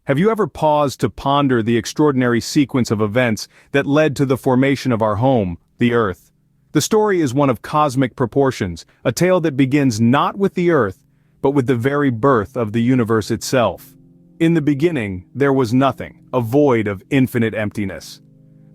Have you ever paused to ponder the extraordinary sequence of events that led to the formation of our home, the Earth? The story is one of cosmic proportions, a tale that begins not with the Earth, but with the very birth of the universe itself. In the beginning, there was nothing, a void of infinite emptiness.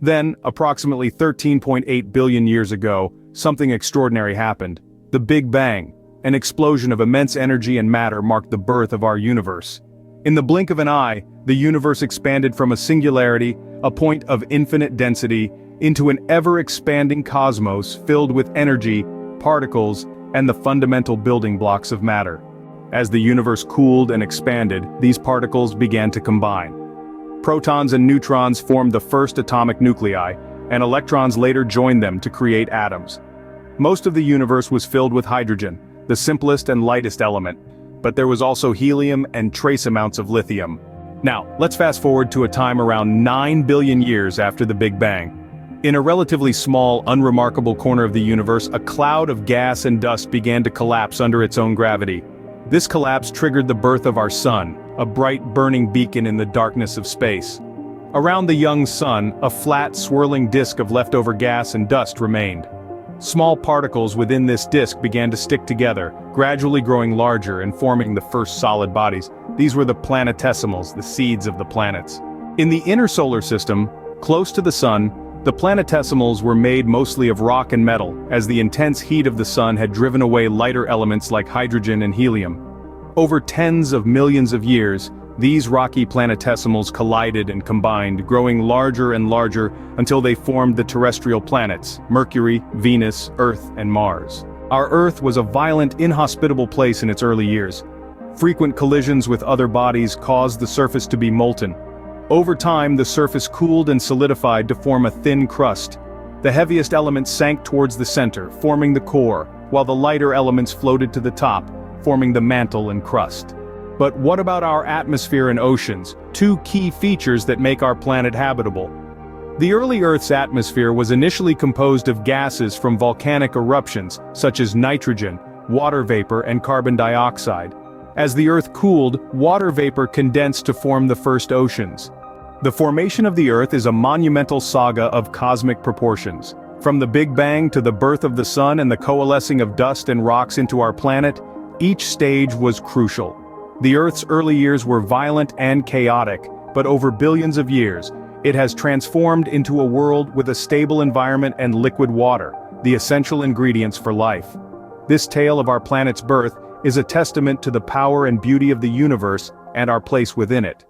Then, approximately 13.8 billion years ago, something extraordinary happened. The Big Bang, an explosion of immense energy and matter marked the birth of our universe. In the blink of an eye, the universe expanded from a singularity, a point of infinite density, into an ever-expanding cosmos filled with energy, particles, and the fundamental building blocks of matter. As the universe cooled and expanded, these particles began to combine. Protons and neutrons formed the first atomic nuclei, and electrons later joined them to create atoms. Most of the universe was filled with hydrogen, the simplest and lightest element, but there was also helium and trace amounts of lithium. Now, let's fast forward to a time around 9 billion years after the Big Bang. In a relatively small, unremarkable corner of the universe, a cloud of gas and dust began to collapse under its own gravity. This collapse triggered the birth of our sun, a bright burning beacon in the darkness of space. Around the young sun, a flat, swirling disk of leftover gas and dust remained. Small particles within this disk began to stick together, gradually growing larger and forming the first solid bodies. These were the planetesimals, the seeds of the planets. In the inner solar system, close to the sun, the planetesimals were made mostly of rock and metal, as the intense heat of the sun had driven away lighter elements like hydrogen and helium. Over tens of millions of years, these rocky planetesimals collided and combined, growing larger and larger until they formed the terrestrial planets, Mercury, Venus, Earth, and Mars. Our Earth was a violent, inhospitable place in its early years. Frequent collisions with other bodies caused the surface to be molten. Over time, the surface cooled and solidified to form a thin crust. The heaviest elements sank towards the center, forming the core, while the lighter elements floated to the top, forming the mantle and crust. But what about our atmosphere and oceans, two key features that make our planet habitable? The early Earth's atmosphere was initially composed of gases from volcanic eruptions, such as nitrogen, water vapor, and carbon dioxide. As the Earth cooled, water vapor condensed to form the first oceans. The formation of the Earth is a monumental saga of cosmic proportions. From the Big Bang to the birth of the sun and the coalescing of dust and rocks into our planet, each stage was crucial. The Earth's early years were violent and chaotic, but over billions of years, it has transformed into a world with a stable environment and liquid water, the essential ingredients for life. This tale of our planet's birth is a testament to the power and beauty of the universe and our place within it.